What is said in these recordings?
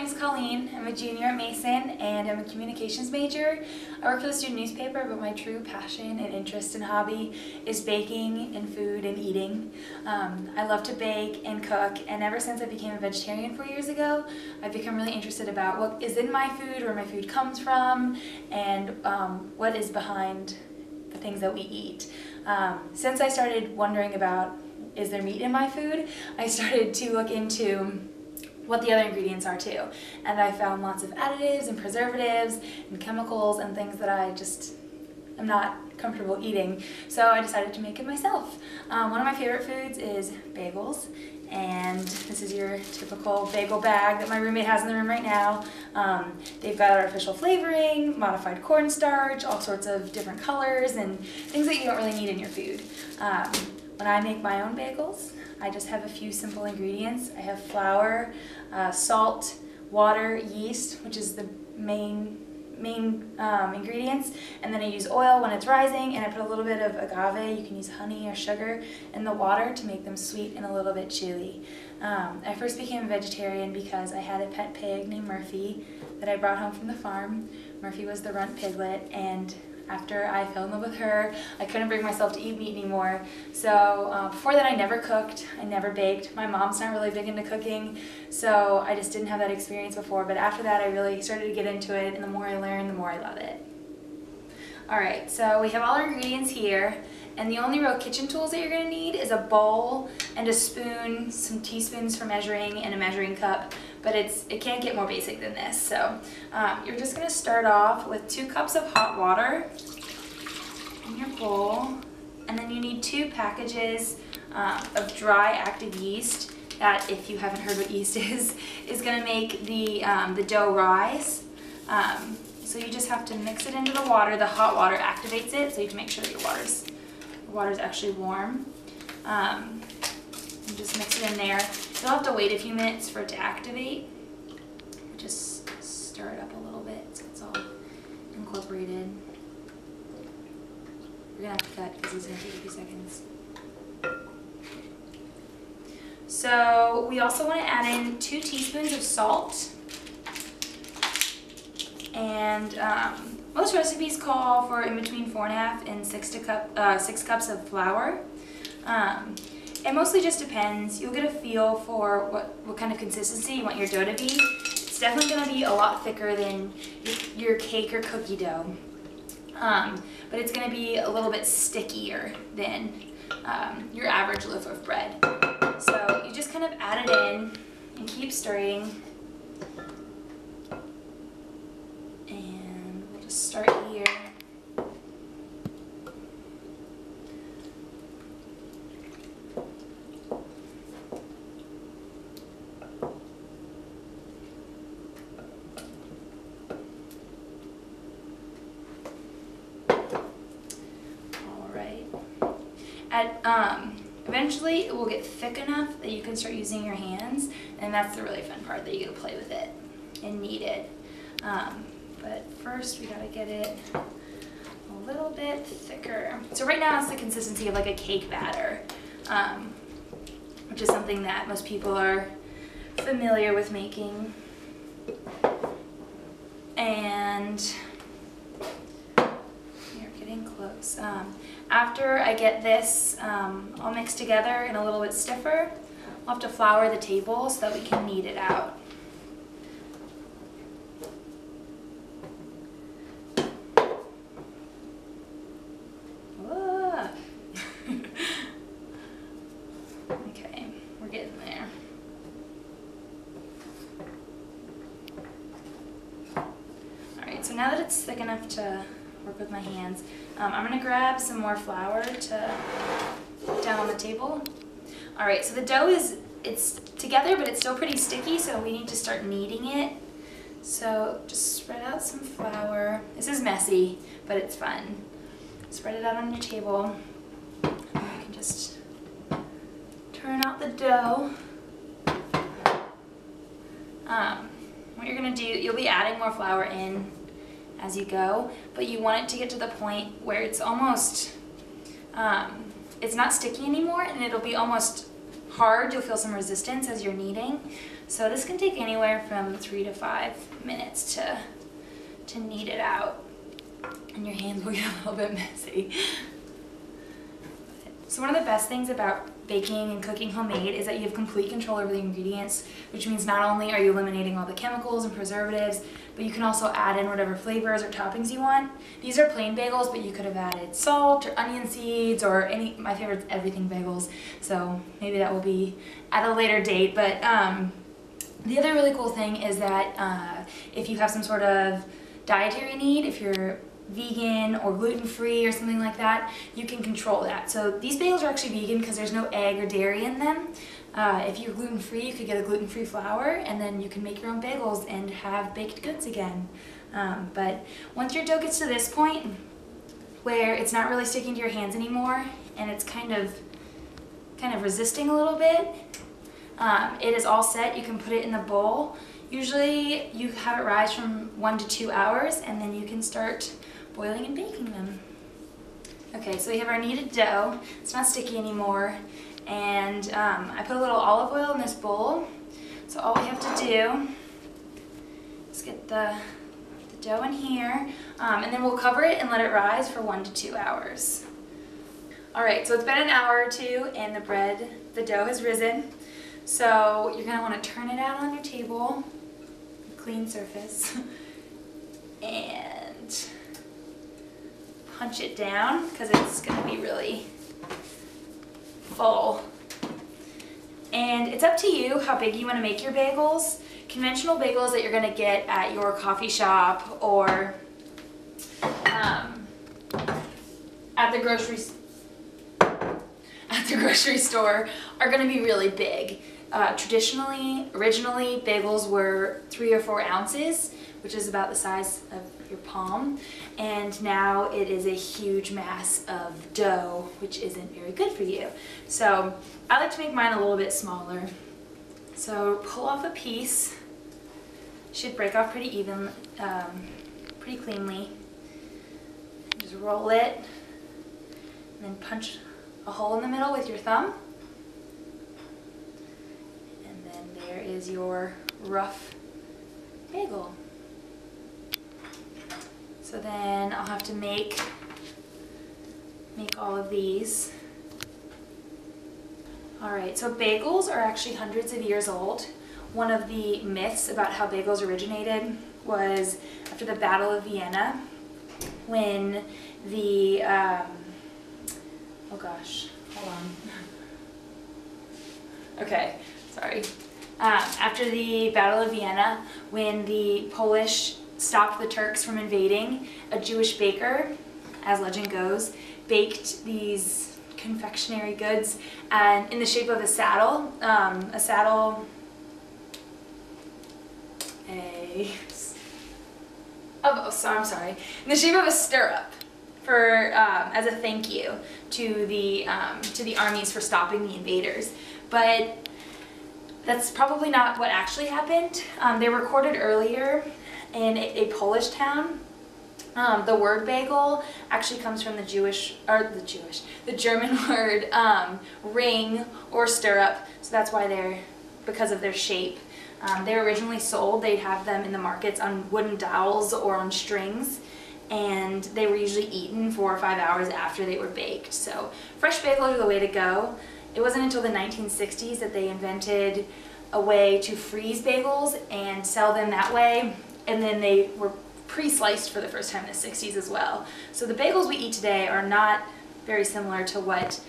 name's Colleen. I'm a junior at Mason and I'm a communications major. I work for the student newspaper, but my true passion and interest and hobby is baking and food and eating. I love to bake and cook, and ever since I became a vegetarian 4 years ago, I've become really interested about what is in my food, where my food comes from, and what is behind the things that we eat. Since I started wondering about, is there meat in my food, I started to look into what the other ingredients are too. And I found lots of additives and preservatives and chemicals and things that I just am not comfortable eating. So I decided to make it myself. One of my favorite foods is bagels. And this is your typical bagel bag that my roommate has in the room right now. They've got artificial flavoring, modified cornstarch, all sorts of different colors, and things that you don't really need in your food. When I make my own bagels, I just have a few simple ingredients. I have flour, salt, water, yeast, which is the main ingredients, and then I use oil when it's rising, and I put a little bit of agave, you can use honey or sugar, in the water to make them sweet and a little bit chewy. I first became a vegetarian because I had a pet pig named Murphy that I brought home from the farm. Murphy was the runt piglet, and after I fell in love with her, I couldn't bring myself to eat meat anymore. So before that I never cooked, I never baked. My mom's not really big into cooking, so I just didn't have that experience before. But after that I really started to get into it, and the more I learn, the more I love it. Alright, so we have all our ingredients here, and the only real kitchen tools that you're going to need is a bowl and a spoon, some teaspoons for measuring, and a measuring cup. But it can't get more basic than this. So you're just going to start off with 2 cups of hot water in your bowl, and then you need 2 packages of dry active yeast that, if you haven't heard what yeast is going to make the dough rise. So you just have to mix it into the water. The hot water activates it, so you have to make sure that your water's actually warm. You just mix it in there. You'll have to wait a few minutes for it to activate. Just stir it up a little bit so it's all incorporated. You're going to have to cut because it's going to take a few seconds. So we also want to add in 2 teaspoons of salt. And most recipes call for in between 4.5 and 6 cups of flour. It mostly just depends. You'll get a feel for what kind of consistency you want your dough to be. It's definitely going to be a lot thicker than your cake or cookie dough. But it's going to be a little bit stickier than your average loaf of bread. So you just kind of add it in and keep stirring. And we'll just start here. Eventually it will get thick enough that you can start using your hands, and that's the really fun part, that you get to play with it and knead it. But first we gotta get it a little bit thicker. So right now it's the consistency of like a cake batter, which is something that most people are familiar with making. And you're getting close. After I get this all mixed together and a little bit stiffer, I'll have to flour the table so that we can knead it out. Okay, we're getting there. Alright, so now that it's thick enough to work with my hands, I'm going to grab some more flour to put down on the table. Alright, so the dough it's together, but it's still pretty sticky, so we need to start kneading it. So just spread out some flour. This is messy, but it's fun. Spread it out on your table. And you can just turn out the dough. What you're going to do, you'll be adding more flour in as you go, but you want it to get to the point where it's almost, it's not sticky anymore, and it'll be almost hard, you'll feel some resistance as you're kneading. So this can take anywhere from 3 to 5 minutes to knead it out. And your hands will get a little bit messy. So one of the best things about baking and cooking homemade is that you have complete control over the ingredients, which means not only are you eliminating all the chemicals and preservatives, but you can also add in whatever flavors or toppings you want. These are plain bagels, but you could have added salt or onion seeds or my favorite is everything bagels. So maybe that will be at a later date. But the other really cool thing is that if you have some sort of dietary need, if you're vegan or gluten-free or something like that, you can control that. So these bagels are actually vegan because there's no egg or dairy in them. If you're gluten-free, you could get a gluten-free flour and then you can make your own bagels and have baked goods again. But once your dough gets to this point where it's not really sticking to your hands anymore and it's kind of resisting a little bit, it is all set. You can put it in the bowl. Usually you have it rise from 1 to 2 hours and then you can start boiling and baking them. Okay, so we have our kneaded dough. It's not sticky anymore. And I put a little olive oil in this bowl. So all we have to do is get the dough in here. And then we'll cover it and let it rise for 1 to 2 hours. Alright, so it's been an hour or two and the dough has risen. So you're going to want to turn it out on your table, clean surface, and punch it down because it's going to be really full. And it's up to you how big you want to make your bagels. Conventional bagels that you're going to get at your coffee shop or at the grocery store are going to be really big. Originally, bagels were 3 or 4 ounces, which is about the size of your palm, and now it is a huge mass of dough, which isn't very good for you. So I like to make mine a little bit smaller. So pull off a piece. Should break off pretty pretty cleanly. Just roll it, and then punch a hole in the middle with your thumb. And then there is your rough bagel. So then I'll have to make all of these. Alright, so bagels are actually hundreds of years old. One of the myths about how bagels originated was after the Battle of Vienna, when the, oh gosh, hold on. Okay, sorry. After the Battle of Vienna, when the Polish stopped the Turks from invading, a Jewish baker, as legend goes, baked these confectionery goods and in the shape of a saddle. I'm sorry. In the shape of a stirrup, for as a thank you to the armies for stopping the invaders. But that's probably not what actually happened. They were recorded earlier in a Polish town. The word bagel actually comes from the German word ring or stirrup. So that's why because of their shape. They were originally sold. They'd have them in the markets on wooden dowels or on strings, and they were usually eaten 4 or 5 hours after they were baked. So fresh bagels are the way to go. It wasn't until the 1960s that they invented a way to freeze bagels and sell them that way, and then they were pre-sliced for the first time in the 60s as well. So the bagels we eat today are not very similar to what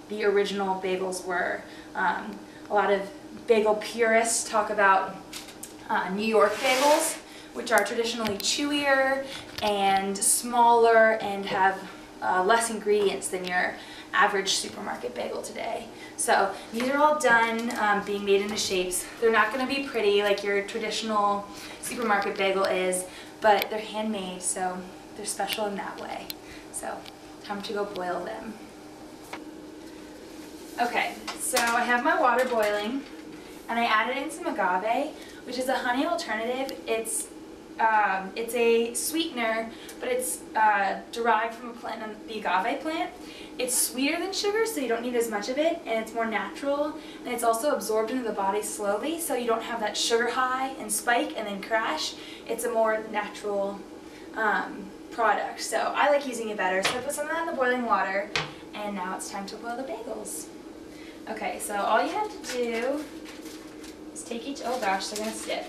the original bagels were. A lot of bagel purists talk about New York bagels, which are traditionally chewier and smaller and have less ingredients than your average supermarket bagel today. So these are all done being made into shapes. They're not going to be pretty like your traditional supermarket bagel is, but they're handmade, so they're special in that way. So time to go boil them. Okay, so I have my water boiling, and I added in some agave, which is a honey alternative. It's it's a sweetener, but it's derived from a plant, the agave plant. It's sweeter than sugar, so you don't need as much of it, and it's more natural, and it's also absorbed into the body slowly, so you don't have that sugar high and spike and then crash. It's a more natural product, so I like using it better. So I put some of that in the boiling water, and now it's time to boil the bagels. Okay, so all you have to do is take each, oh gosh, they're gonna stick.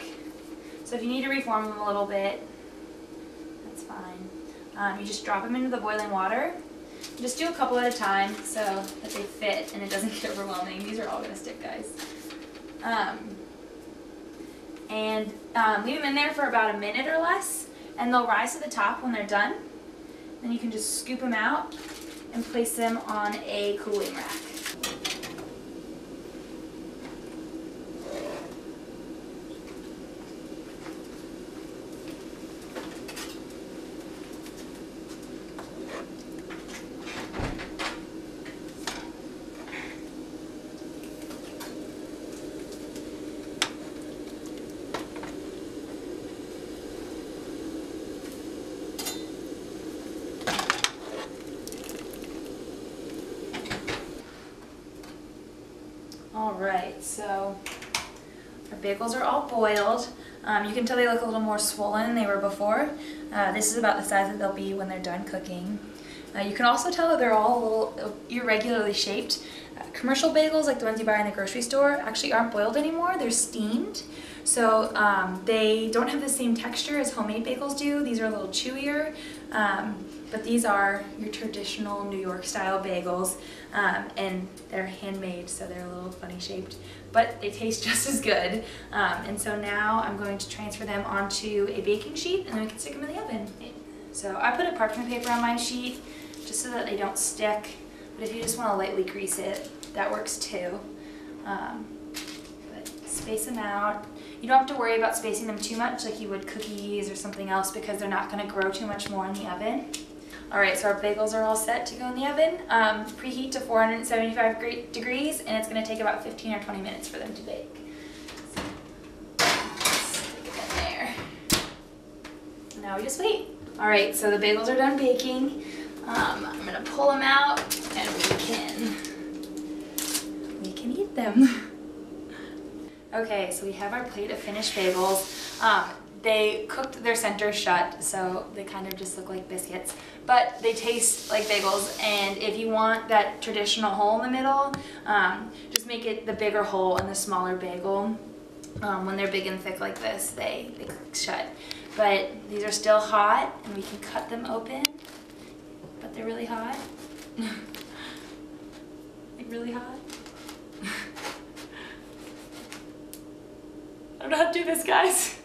So if you need to reform them a little bit, that's fine. You just drop them into the boiling water. Just do a couple at a time so that they fit and it doesn't get overwhelming. These are all gonna stick, guys. Leave them in there for about a minute or less, and they'll rise to the top when they're done. Then you can just scoop them out and place them on a cooling rack. Alright, so our bagels are all boiled. You can tell they look a little more swollen than they were before. This is about the size that they'll be when they're done cooking. You can also tell that they're all a little irregularly shaped. Commercial bagels, like the ones you buy in the grocery store, actually aren't boiled anymore. They're steamed. So they don't have the same texture as homemade bagels do. These are a little chewier. But these are your traditional New York style bagels, and they're handmade, so they're a little funny shaped, but they taste just as good. And so now I'm going to transfer them onto a baking sheet, and then we can stick them in the oven. So I put a parchment paper on my sheet just so that they don't stick, but if you just want to lightly grease it, that works too. But space them out. You don't have to worry about spacing them too much like you would cookies or something else, because they're not going to grow too much more in the oven. Alright, so our bagels are all set to go in the oven. Preheat to 475 degrees, and it's going to take about 15 or 20 minutes for them to bake. So, stick it in there. Now we just wait. Alright, so the bagels are done baking. I'm going to pull them out, and we can eat them. Okay, so we have our plate of finished bagels. They cooked their center shut, so they kind of just look like biscuits, but they taste like bagels. And if you want that traditional hole in the middle, just make it the bigger hole in the smaller bagel. When they're big and thick like this, they click shut. But these are still hot, and we can cut them open, but they're really hot. Like really hot. I don't know how to do this, guys.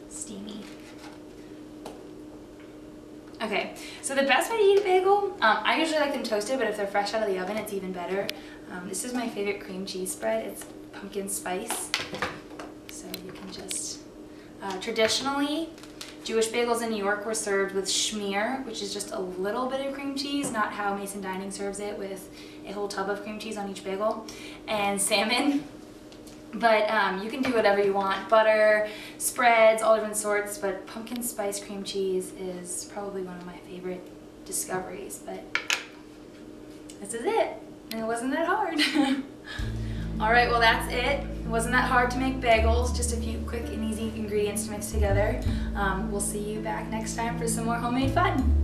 Steamy. Okay, so the best way to eat a bagel, I usually like them toasted, but if they're fresh out of the oven, it's even better. This is my favorite cream cheese spread. It's pumpkin spice. So you can just, traditionally, Jewish bagels in New York were served with schmear, which is just a little bit of cream cheese, not how Mason Dining serves it with a whole tub of cream cheese on each bagel, and salmon. But you can do whatever you want. Butter, spreads, all different sorts, but pumpkin spice cream cheese is probably one of my favorite discoveries. But this is it, and it wasn't that hard. Alright, well that's it. It wasn't that hard to make bagels, just a few quick and easy ingredients to mix together. We'll see you back next time for some more homemade fun.